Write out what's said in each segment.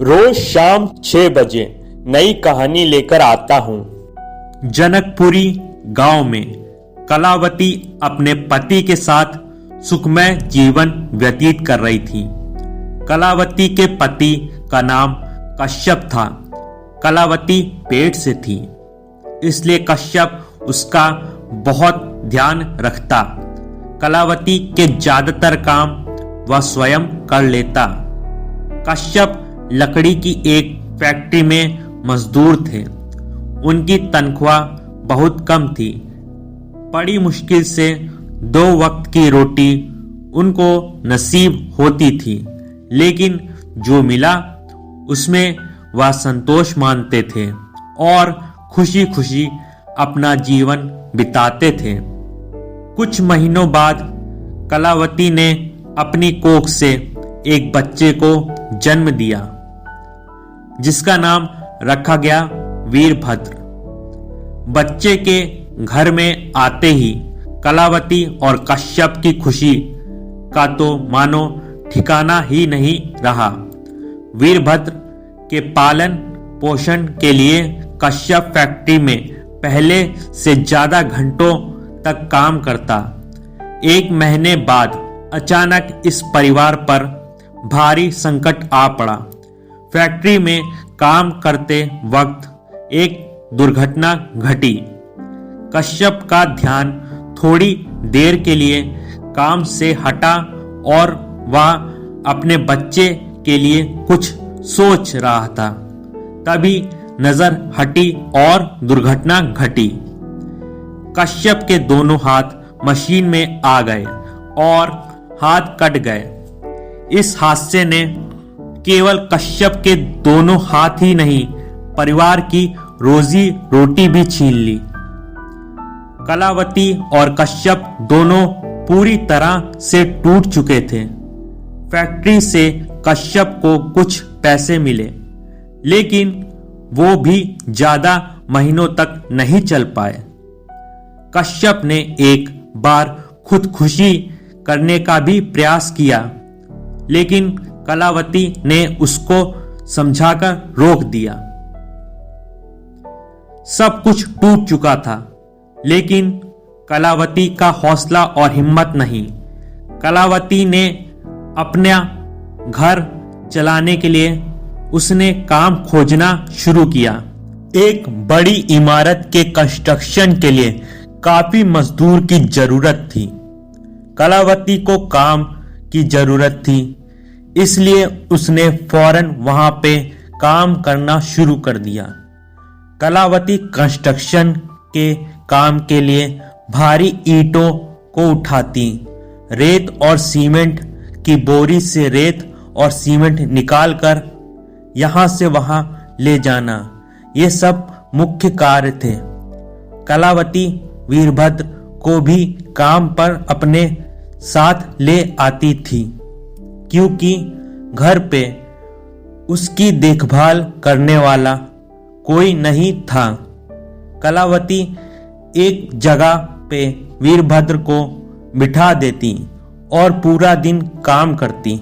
रोज शाम 6 बजे नई कहानी लेकर आता हूँ। जनकपुरी गांव में कलावती अपने पति के साथ सुखमय जीवन व्यतीत कर रही थी। कलावती के पति का नाम कश्यप था। कलावती पेट से थी, इसलिए कश्यप उसका बहुत ध्यान रखता। कलावती के ज्यादातर काम वह स्वयं कर लेता। कश्यप लकड़ी की एक फैक्ट्री में मजदूर थे। उनकी तनख्वाह बहुत कम थी। बड़ी मुश्किल से 2 वक्त की रोटी उनको नसीब होती थी, लेकिन जो मिला उसमें वह संतोष मानते थे और खुशी खुशी अपना जीवन बिताते थे। कुछ महीनों बाद कलावती ने अपनी कोख से एक बच्चे को जन्म दिया, जिसका नाम रखा गया वीरभद्र। बच्चे के घर में आते ही कलावती और कश्यप की खुशी का तो मानो ठिकाना ही नहीं रहा। वीरभद्र के पालन पोषण के लिए कश्यप फैक्ट्री में पहले से ज्यादा घंटों तक काम करता। 1 महीने बाद अचानक इस परिवार पर भारी संकट आ पड़ा। फैक्ट्री में काम करते वक्त एक दुर्घटना घटी। कश्यप का ध्यान थोड़ी देर के लिए काम से हटा और वह अपने बच्चे के लिए कुछ सोच रहा था। तभी नजर हटी और दुर्घटना घटी। कश्यप के दोनों हाथ मशीन में आ गए और हाथ कट गए। इस हादसे ने केवल कश्यप के दोनों हाथ ही नहीं, परिवार की रोजी रोटी भी छीन ली। कलावती और कश्यप दोनों पूरी तरह से टूट चुके थे। फैक्ट्री से कश्यप को कुछ पैसे मिले, लेकिन वो भी ज्यादा महीनों तक नहीं चल पाए। कश्यप ने एक बार खुदकुशी करने का भी प्रयास किया, लेकिन कलावती ने उसको समझाकर रोक दिया। सब कुछ टूट चुका था, लेकिन कलावती का हौसला और हिम्मत नहीं। कलावती ने अपना घर चलाने के लिए उसने काम खोजना शुरू किया। एक बड़ी इमारत के कंस्ट्रक्शन के लिए काफी मजदूर की जरूरत थी। कलावती को काम की जरूरत थी, इसलिए उसने फौरन वहां पे काम करना शुरू कर दिया। कलावती कंस्ट्रक्शन के काम के लिए भारी ईंटों को उठाती, रेत और सीमेंट की बोरी से रेत और सीमेंट निकालकर यहां से वहां ले जाना, ये सब मुख्य कार्य थे। कलावती वीरभद्र को भी काम पर अपने साथ ले आती थी, क्योंकि घर पे उसकी देखभाल करने वाला कोई नहीं था। कलावती एक जगह पे वीरभद्र को बिठा देती और पूरा दिन काम करती।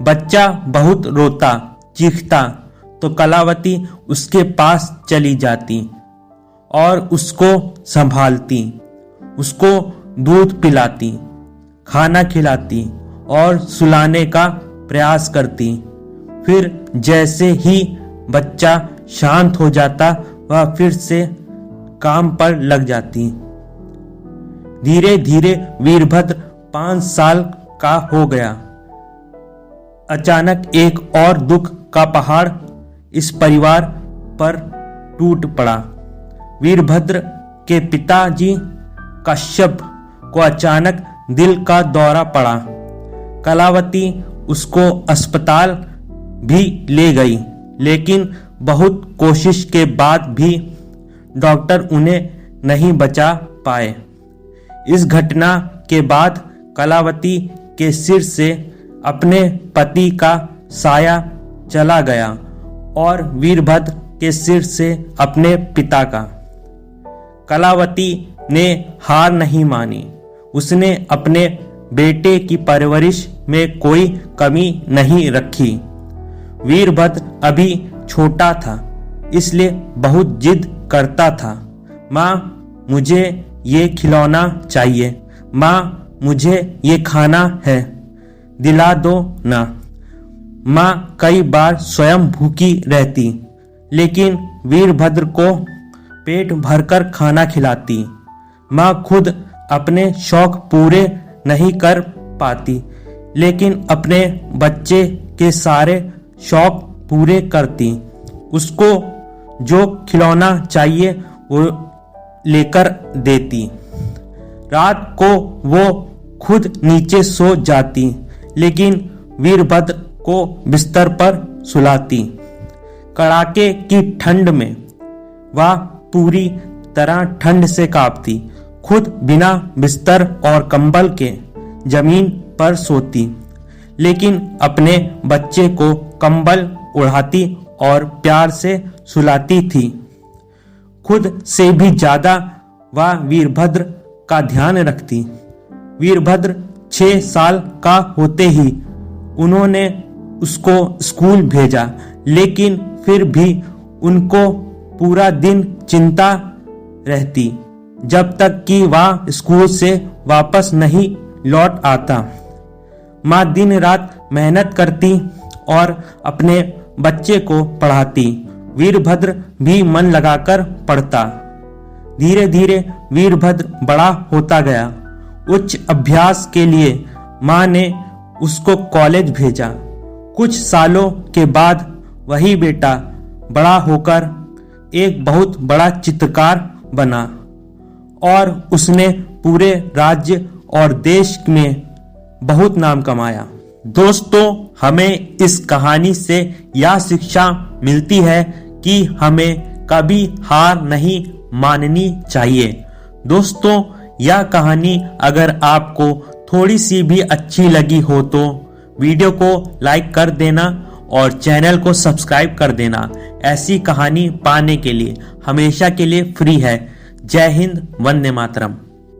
बच्चा बहुत रोता चीखता तो कलावती उसके पास चली जाती और उसको संभालती, उसको दूध पिलाती, खाना खिलाती और सुलाने का प्रयास करती। फिर जैसे ही बच्चा शांत हो जाता, वह फिर से काम पर लग जाती। धीरे धीरे वीरभद्र 5 साल का हो गया। अचानक एक और दुख का पहाड़ इस परिवार पर टूट पड़ा। वीरभद्र के पिताजी कश्यप को अचानक दिल का दौरा पड़ा। कलावती उसको अस्पताल भी ले गई, लेकिन बहुत कोशिश के बाद भी डॉक्टर उन्हें नहीं बचा पाए। इस घटना के बाद कलावती के सिर से अपने पति का साया चला गया और वीरभद्र के सिर से अपने पिता का। कलावती ने हार नहीं मानी। उसने अपने बेटे की परवरिश में कोई कमी नहीं रखी। वीरभद्र अभी छोटा था, इसलिए बहुत जिद करता था। माँ, मुझे ये खिलौना चाहिए, माँ मुझे ये खाना है, दिला दो ना। माँ कई बार स्वयं भूखी रहती, लेकिन वीरभद्र को पेट भरकर खाना खिलाती। माँ खुद अपने शौक पूरे नहीं कर पाती, लेकिन अपने बच्चे के सारे शौक पूरे करती। उसको जो खिलौना चाहिए वो लेकर देती। रात को वो खुद नीचे सो जाती, लेकिन वीरभद्र को बिस्तर पर सुलाती। कड़ाके की ठंड में वह पूरी तरह ठंड से कांपती, खुद बिना बिस्तर और कंबल के जमीन पर सोती, लेकिन अपने बच्चे को कंबल उड़ाती और प्यार से सुलाती थी। खुद से भी ज्यादा वह वीरभद्र का ध्यान रखती। वीरभद्र 6 साल का होते ही उन्होंने उसको स्कूल भेजा, लेकिन फिर भी उनको पूरा दिन चिंता रहती, जब तक कि वह स्कूल से वापस नहीं लौट आता। माँ दिन रात मेहनत करती और अपने बच्चे को पढ़ाती। वीरभद्र भी मन लगाकर पढ़ता। धीरे धीरे वीरभद्र बड़ा होता गया। उच्च अभ्यास के लिए माँ ने उसको कॉलेज भेजा। कुछ सालों के बाद वही बेटा बड़ा होकर एक बहुत बड़ा चित्रकार बना और उसने पूरे राज्य और देश में बहुत नाम कमाया। दोस्तों, हमें इस कहानी से यह शिक्षा मिलती है कि हमें कभी हार नहीं माननी चाहिए। दोस्तों, यह कहानी अगर आपको थोड़ी सी भी अच्छी लगी हो तो वीडियो को लाइक कर देना और चैनल को सब्सक्राइब कर देना। ऐसी कहानी पाने के लिए हमेशा के लिए फ्री है। जय हिंद, वंदे मातरम।